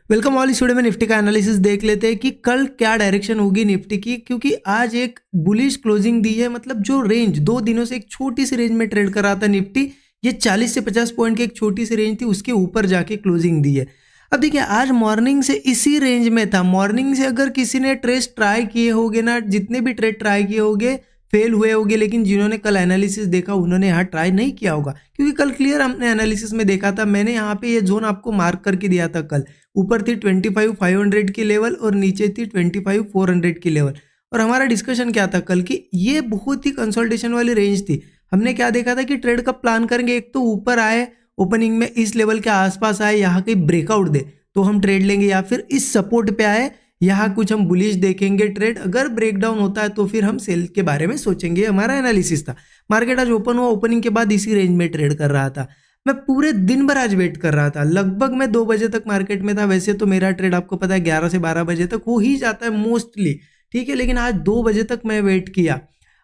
Welcome all. इस video में Nifty का एनालिसिस देख लेते हैं कि कल क्या डायरेक्शन होगी निफ्टी की, क्योंकि आज एक बुलिश क्लोजिंग दी है। मतलब जो रेंज 2 दिनों से एक छोटी सी रेंज में ट्रेड कर रहा था निफ्टी, ये 40 से 50 पॉइंट की एक छोटी सी रेंज थी, उसके ऊपर जाके क्लोजिंग दी है। अब देखिए आज मॉर्निंग से इसी रेंज में था। मॉर्निंग से अगर किसी ने ट्रेड ट्राई किए होंगे ना, जितने भी ट्रेड ट्राई किए होंगे फेल हुए होंगे, लेकिन जिन्होंने कल एनालिसिस देखा उन्होंने यहाँ ट्राई नहीं किया होगा, क्योंकि कल क्लियर हमने एनालिसिस में देखा था। मैंने यहाँ पे ये जोन आपको मार्क करके दिया था कल। ऊपर थी 25,500 की लेवल और नीचे थी 25,400 की लेवल। और हमारा डिस्कशन क्या था कल की, ये बहुत ही कंसोलिडेशन वाली रेंज थी। हमने क्या देखा था कि ट्रेड कब प्लान करेंगे, एक तो ऊपर आए ओपनिंग में इस लेवल के आसपास आए, यहाँ कहीं ब्रेकआउट दे तो हम ट्रेड लेंगे, या फिर इस सपोर्ट पे आए यहाँ कुछ हम बुलिश देखेंगे ट्रेड। अगर ब्रेकडाउन होता है तो फिर हम सेल के बारे में सोचेंगे। हमारा एनालिसिस था। मार्केट आज ओपन हुआ, ओपनिंग के बाद इसी रेंज में ट्रेड कर रहा था। मैं पूरे दिन भर आज वेट कर रहा था। लगभग मैं 2 बजे तक मार्केट में था। वैसे तो मेरा ट्रेड आपको पता है 11 से 12 बजे तक हो ही जाता है मोस्टली, ठीक है, लेकिन आज 2 बजे तक मैं वेट किया।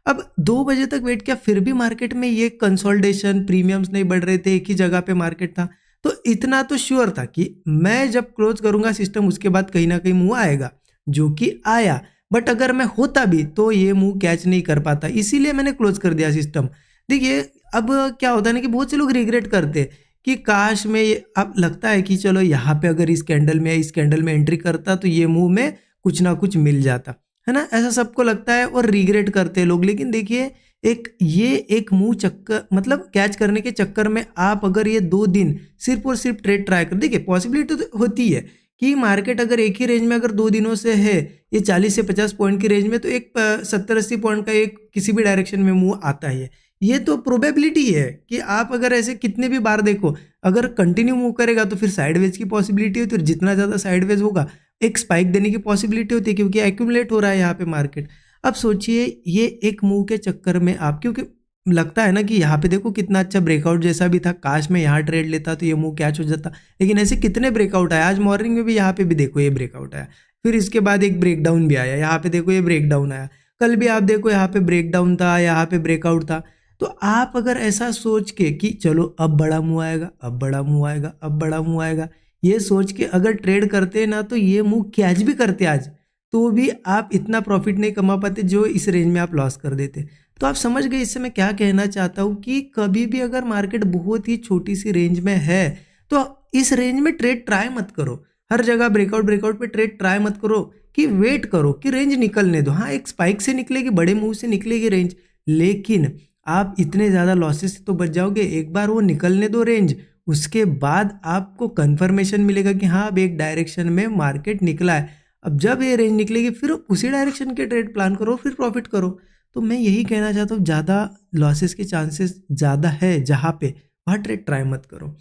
अब 2 बजे तक वेट किया, फिर भी मार्केट में ये कंसोलिडेशन, प्रीमियम्स नहीं बढ़ रहे थे, एक ही जगह पे मार्केट था। तो इतना तो श्योर था कि मैं जब क्लोज करूंगा सिस्टम उसके बाद कहीं ना कहीं मुंह आएगा, जो कि आया। बट अगर मैं होता भी तो ये मुंह कैच नहीं कर पाता, इसीलिए मैंने क्लोज कर दिया सिस्टम। देखिए अब क्या होता है ना कि बहुत से लोग रिग्रेट करते हैं कि काश में अब लगता है कि चलो यहाँ पे अगर इस कैंडल में एंट्री करता तो ये मुंह में कुछ ना कुछ मिल जाता, है ना। ऐसा सबको लगता है और रिग्रेट करते हैं लोग। लेकिन देखिए एक मुंह चक्कर, मतलब कैच करने के चक्कर में आप अगर ये 2 दिन सिर्फ और सिर्फ ट्रेड ट्राई कर, देखिए पॉसिबिलिटी तो होती है कि मार्केट अगर एक ही रेंज में अगर 2 दिनों से है, ये 40 से 50 पॉइंट की रेंज में, तो एक 70-80 पॉइंट का एक किसी भी डायरेक्शन में मूव आता है। ये तो प्रोबेबिलिटी है कि आप अगर ऐसे कितने भी बार देखो, अगर कंटिन्यू मूव करेगा तो फिर साइडवेज की पॉसिबिलिटी होती है। जितना ज़्यादा साइडवेज होगा एक स्पाइक देने की पॉसिबिलिटी होती है, क्योंकि एक्यूमुलेट हो रहा है यहाँ पे मार्केट। अब सोचिए ये एक मूव के चक्कर में आप, क्योंकि लगता है ना कि यहाँ पे देखो कितना अच्छा ब्रेकआउट जैसा भी था, काश में यहाँ ट्रेड लेता तो ये मूव कैच हो जाता। लेकिन ऐसे कितने ब्रेकआउट आए, आज मॉर्निंग में भी यहाँ पे भी देखो ये ब्रेकआउट आया, फिर इसके बाद एक ब्रेकडाउन भी आया, यहाँ पे देखो ये ब्रेकडाउन आया, कल भी आप देखो यहाँ पे ब्रेकडाउन था, यहाँ पे ब्रेकआउट था। तो आप अगर ऐसा सोच के कि चलो अब बड़ा मूव आएगा, अब बड़ा मूव आएगा, अब बड़ा मूव आएगा, ये सोच के अगर ट्रेड करते ना, तो ये मूव कैच भी करते आज, तो भी आप इतना प्रॉफिट नहीं कमा पाते जो इस रेंज में आप लॉस कर देते। तो आप समझ गए इससे मैं क्या कहना चाहता हूँ कि कभी भी अगर मार्केट बहुत ही छोटी सी रेंज में है तो इस रेंज में ट्रेड ट्राई मत करो। हर जगह ब्रेकआउट पे ट्रेड ट्राई मत करो, कि वेट करो कि रेंज निकलने दो। हाँ एक स्पाइक से निकलेगी, बड़े मूव से निकलेगी रेंज, लेकिन आप इतने ज़्यादा लॉसेस से तो बच जाओगे। एक बार वो निकलने दो रेंज, उसके बाद आपको कंफर्मेशन मिलेगा कि हाँ अब एक डायरेक्शन में मार्केट निकला है। अब जब ये रेंज निकलेगी फिर उसी डायरेक्शन के ट्रेड प्लान करो, फिर प्रॉफिट करो। तो मैं यही कहना चाहता हूँ, ज़्यादा लॉसेस के चांसेस ज़्यादा है जहाँ पे, वहाँ ट्रेड ट्राई मत करो,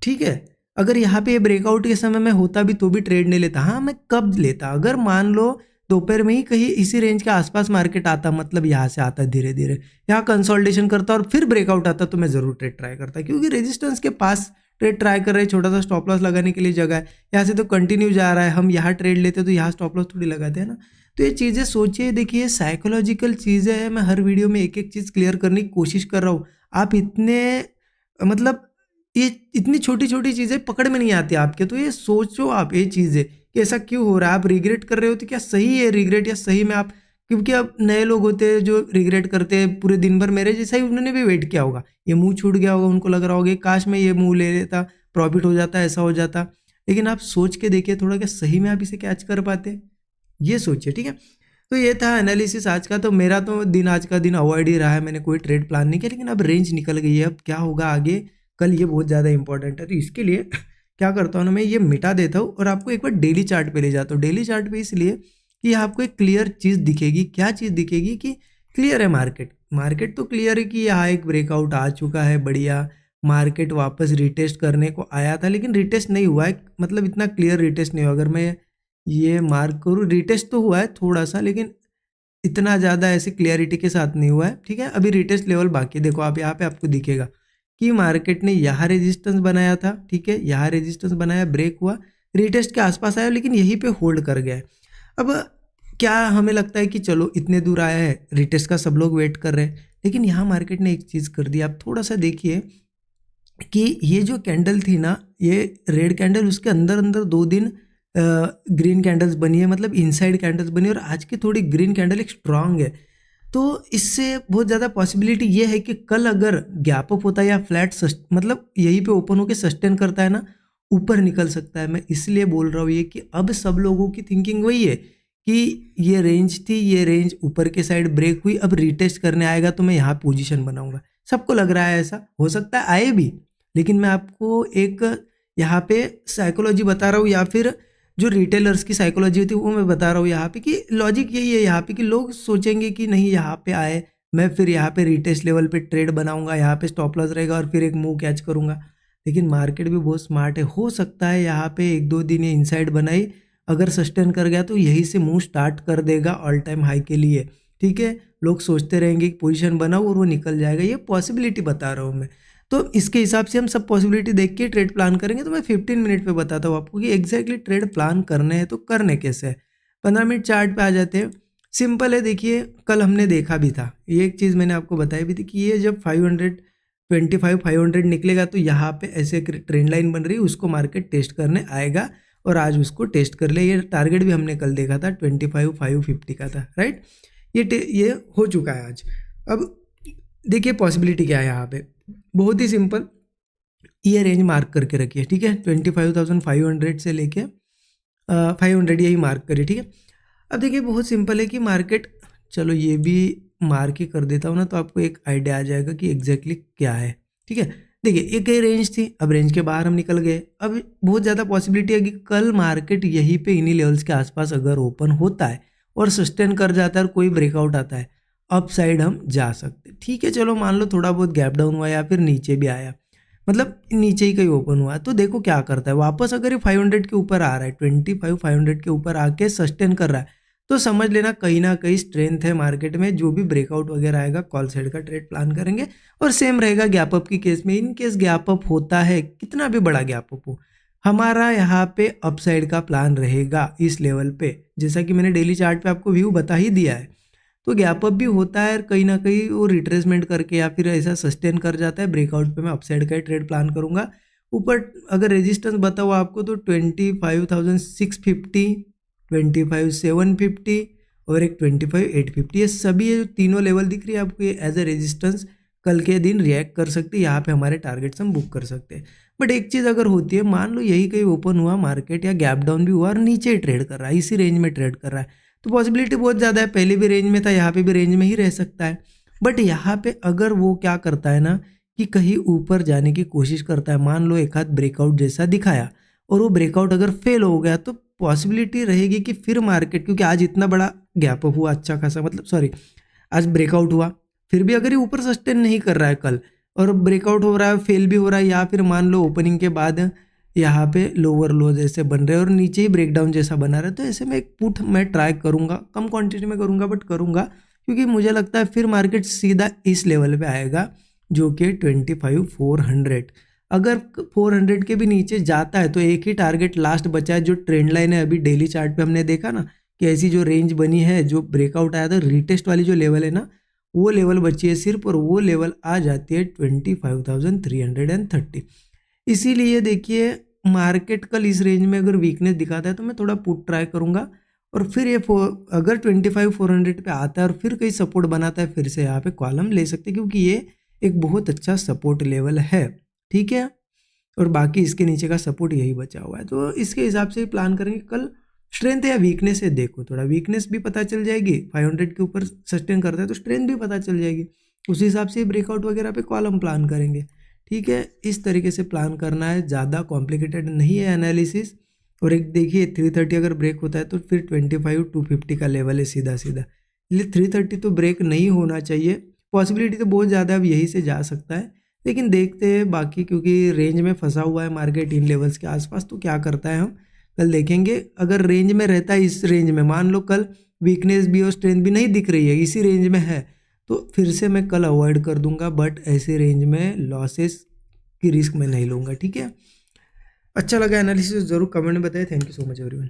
ठीक है। अगर यहाँ पे ये ब्रेकआउट के समय में होता भी तो भी ट्रेड नहीं लेता। हाँ मैं कब लेता, अगर मान लो दोपहर में ही कहीं इसी रेंज के आसपास मार्केट आता, मतलब यहाँ से आता धीरे धीरे, यहाँ कंसोलिडेशन करता और फिर ब्रेकआउट आता, तो मैं ज़रूर ट्रेड ट्राई करता, क्योंकि रेजिस्टेंस के पास ट्रेड ट्राई कर रहे हैं, छोटा सा स्टॉप लॉस लगाने के लिए जगह है। यहाँ से तो कंटिन्यू जा रहा है, हम यहाँ ट्रेड लेते तो यहाँ स्टॉप लॉस थोड़ी लगाते हैं ना। तो ये चीज़ें सोचिए, देखिए साइकोलॉजिकल चीज़ें हैं। मैं हर वीडियो में एक एक चीज़ क्लियर करने की कोशिश कर रहा हूँ। आप इतने मतलब ये इतनी छोटी छोटी चीज़ें पकड़ में नहीं आती आपके, तो ये सोचो आप ये चीज़ें कि ऐसा क्यों हो रहा है। आप रिग्रेट कर रहे हो तो क्या सही है रिग्रेट, या सही में आप, क्योंकि अब नए लोग होते हैं जो रिग्रेट करते हैं पूरे दिन भर, मेरे जैसा ही उन्होंने भी वेट किया होगा, ये मुंह छूट गया होगा, उनको लग रहा होगा काश मैं ये मुंह ले लेता, प्रॉफिट हो जाता, ऐसा हो जाता। लेकिन आप सोच के देखिए थोड़ा, क्या सही में आप इसे कैच कर पाते, ये सोचिए, ठीक है। तो ये था एनालिसिस आज का। तो मेरा तो दिन, आज का दिन अवॉइड ही रहा है, मैंने कोई ट्रेड प्लान नहीं किया। लेकिन अब रेंज निकल गई है, अब क्या होगा आगे, कल ये बहुत ज़्यादा इंपॉर्टेंट है। तो इसके लिए क्या करता हूँ ना, मैं ये मिटा देता हूँ और आपको एक बार डेली चार्ट पे ले जाता हूँ। डेली चार्ट पे इसलिए कि आपको एक क्लियर चीज़ दिखेगी। क्या चीज़ दिखेगी कि क्लियर है मार्केट तो क्लियर है कि यहाँ एक ब्रेकआउट आ चुका है, बढ़िया मार्केट वापस रिटेस्ट करने को आया था, लेकिन रिटेस्ट नहीं हुआ है, मतलब इतना क्लियर रिटेस्ट नहीं हुआ। अगर मैं ये मार्क करूँ, रिटेस्ट तो हुआ है थोड़ा सा, लेकिन इतना ज़्यादा ऐसे क्लियरिटी के साथ नहीं हुआ है, ठीक है। अभी रिटेस्ट लेवल बाकी, देखो आप यहाँ पे आपको दिखेगा कि मार्केट ने यहाँ रेजिस्टेंस बनाया था, ठीक है, यहाँ रेजिस्टेंस बनाया, ब्रेक हुआ, रिटेस्ट के आसपास आया, लेकिन यहीं पे होल्ड कर गया है। अब क्या हमें लगता है कि चलो इतने दूर आया है, रिटेस्ट का सब लोग वेट कर रहे हैं, लेकिन यहाँ मार्केट ने एक चीज़ कर दी। आप थोड़ा सा देखिए कि ये जो कैंडल थी ना, ये रेड कैंडल, उसके अंदर अंदर 2 दिन ग्रीन कैंडल्स बनी है, मतलब इनसाइड कैंडल्स बनी है, और आज की थोड़ी ग्रीन कैंडल एक स्ट्रांग है। तो इससे बहुत ज़्यादा पॉसिबिलिटी ये है कि कल अगर गैप अप होता है या फ्लैट मतलब यहीं पे ओपन होकर सस्टेन करता है ना, ऊपर निकल सकता है। मैं इसलिए बोल रहा हूँ ये कि अब सब लोगों की थिंकिंग वही है कि ये रेंज थी, ये रेंज ऊपर के साइड ब्रेक हुई, अब रीटेस्ट करने आएगा तो मैं यहाँ पोजीशन बनाऊंगा। सबको लग रहा है ऐसा, हो सकता है आए भी, लेकिन मैं आपको एक यहाँ पे साइकोलॉजी बता रहा हूँ, या फिर जो रिटेलर्स की साइकोलॉजी होती है वो मैं बता रहा हूँ यहाँ पे, कि लॉजिक यही है यहाँ पे कि लोग सोचेंगे कि नहीं यहाँ पे आए, मैं फिर यहाँ पे रिटेस्ट लेवल पे ट्रेड बनाऊंगा, यहाँ पे स्टॉप लॉस रहेगा और फिर एक मूव कैच करूंगा। लेकिन मार्केट भी बहुत स्मार्ट है, हो सकता है यहाँ पे 1-2 दिन ये इनसाइड बनाई, अगर सस्टेन कर गया तो यहीं से मूव स्टार्ट कर देगा ऑल टाइम हाई के लिए। ठीक है, लोग सोचते रहेंगे कि पोजीशन बनाओ और वो निकल जाएगा, ये पॉसिबिलिटी बता रहा हूँ मैं। तो इसके हिसाब से हम सब पॉसिबिलिटी देख के ट्रेड प्लान करेंगे। तो मैं 15 मिनट पे बताता हूँ आपको कि एग्जैक्टली ट्रेड प्लान करने हैं तो करने कैसे है। 15 मिनट चार्ट पे आ जाते हैं। सिंपल है, देखिए कल हमने देखा भी था, ये एक चीज़ मैंने आपको बताई भी थी कि ये जब 525 500 निकलेगा तो यहाँ पे ऐसे ट्रेंड लाइन बन रही है, उसको मार्केट टेस्ट करने आएगा, और आज उसको टेस्ट कर लिया। ये टारगेट भी हमने कल देखा था 25,550 का था, राइट। ये हो चुका है आज। अब देखिए पॉसिबिलिटी क्या है यहाँ पे, बहुत ही सिंपल, ये रेंज मार्क करके रखिए। ठीक है, 25,500 से लेके 500 यही मार्क करिए। ठीक है, अब देखिए बहुत सिंपल है कि मार्केट, चलो ये भी मार्क ही कर देता हूँ ना, तो आपको एक आइडिया आ जाएगा कि एग्जैक्टली क्या है। ठीक है, देखिए एक ही रेंज थी, अब रेंज के बाहर हम निकल गए। अब बहुत ज़्यादा पॉसिबिलिटी है कि कल मार्केट यहीं पे इन्हीं लेवल्स के आसपास अगर ओपन होता है और सस्टेन कर जाता है और कोई ब्रेकआउट आता है, अप साइड हम जा सकते। ठीक है, चलो मान लो थोड़ा बहुत गैप डाउन हुआ या फिर नीचे भी आया, मतलब नीचे ही कहीं ओपन हुआ, तो देखो क्या करता है वापस। अगर ये 500 के ऊपर आ रहा है, 25,500 के ऊपर आके सस्टेन कर रहा है, तो समझ लेना कहीं ना कहीं स्ट्रेंथ है मार्केट में। जो भी ब्रेकआउट वगैरह आएगा कॉल साइड का ट्रेड प्लान करेंगे। और सेम रहेगा गैप अप की केस में, इन केस गैप अप होता है, कितना भी बड़ा गैप अप हो, हमारा यहाँ पे अप साइड का प्लान रहेगा इस लेवल पे। जैसा कि मैंने डेली चार्ट पे आपको व्यू बता ही दिया है। तो गैप अप भी होता है, कहीं ना कहीं वो रिट्रेसमेंट करके या फिर ऐसा सस्टेन कर जाता है, ब्रेकआउट पे मैं अपसाइड का ही ट्रेड प्लान करूंगा। ऊपर अगर रेजिस्टेंस बताओ आपको तो 25,650, 25,750 और एक 25,850, ये सभी ये जो तीनों लेवल दिख रही है आपको, ये एज ए रेजिस्टेंस कल के दिन रिएक्ट कर सकती है। यहाँ पे हमारे टारगेट्स हम बुक कर सकते हैं। बट एक चीज़ अगर होती है, मान लो यही कहीं ओपन हुआ मार्केट या गैप डाउन भी हुआ और नीचे ही ट्रेड कर रहा है, इसी रेंज में ट्रेड कर रहा है, तो पॉसिबिलिटी बहुत ज़्यादा है, पहले भी रेंज में था, यहाँ पे भी रेंज में ही रह सकता है। बट यहाँ पे अगर वो क्या करता है ना कि कहीं ऊपर जाने की कोशिश करता है, मान लो एक हाथ ब्रेकआउट जैसा दिखाया और वो ब्रेकआउट अगर फेल हो गया, तो पॉसिबिलिटी रहेगी कि फिर मार्केट, क्योंकि आज इतना बड़ा गैप अप हुआ अच्छा खासा, मतलब सॉरी आज ब्रेकआउट हुआ, फिर भी अगर ये ऊपर सस्टेन नहीं कर रहा है कल और ब्रेकआउट हो रहा है, फेल भी हो रहा है, या फिर मान लो ओपनिंग के बाद यहाँ पे लोअर लो जैसे बन रहे हैं और नीचे ही ब्रेकडाउन जैसा बना रहा है, तो ऐसे में एक पुट मैं ट्राई करूँगा, कम क्वांटिटी में करूँगा बट करूँगा, क्योंकि मुझे लगता है फिर मार्केट सीधा इस लेवल पे आएगा जो कि 25,400। अगर 400 के भी नीचे जाता है तो एक ही टारगेट लास्ट बचा है, जो ट्रेंड लाइन है अभी डेली चार्ट पे हमने देखा ना कि ऐसी जो रेंज बनी है, जो ब्रेकआउट आया था, रीटेस्ट वाली जो लेवल है ना, वो लेवल बची है सिर्फ, और वो लेवल आ जाती है 25,330। इसीलिए देखिए मार्केट कल इस रेंज में अगर वीकनेस दिखाता है तो मैं थोड़ा पुट ट्राई करूंगा, और फिर ये अगर 25,400 पे आता है और फिर कहीं सपोर्ट बनाता है, फिर से यहाँ पे कॉलम ले सकते हैं, क्योंकि ये एक बहुत अच्छा सपोर्ट लेवल है। ठीक है, और बाकी इसके नीचे का सपोर्ट यही बचा हुआ है, तो इसके हिसाब से प्लान करेंगे। कल स्ट्रेंथ या वीकनेस है, देखो थोड़ा वीकनेस भी पता चल जाएगी, 500 के ऊपर सस्टेन करता है तो स्ट्रेंथ भी पता चल जाएगी, उस हिसाब से ब्रेकआउट वगैरह पे कॉलम प्लान करेंगे। ठीक है, इस तरीके से प्लान करना है, ज़्यादा कॉम्प्लिकेटेड नहीं है एनालिसिस। और एक देखिए 330 अगर ब्रेक होता है तो फिर 25,250 का लेवल है सीधा सीधा, इसलिए 330 तो ब्रेक नहीं होना चाहिए। पॉसिबिलिटी तो बहुत ज़्यादा अब यहीं से जा सकता है, लेकिन देखते हैं बाकी, क्योंकि रेंज में फंसा हुआ है मार्केट इन लेवल्स के आसपास, तो क्या करता है हम कल देखेंगे। अगर रेंज में रहता है, इस रेंज में मान लो कल वीकनेस भी और स्ट्रेंथ भी नहीं दिख रही है, इसी रेंज में है, तो फिर से मैं कल अवॉइड कर दूंगा, बट ऐसे रेंज में लॉसेस की रिस्क मैं नहीं लूँगा। ठीक है, अच्छा लगा एनालिसिस ज़रूर कमेंट में बताइए। Thank you so much everyone.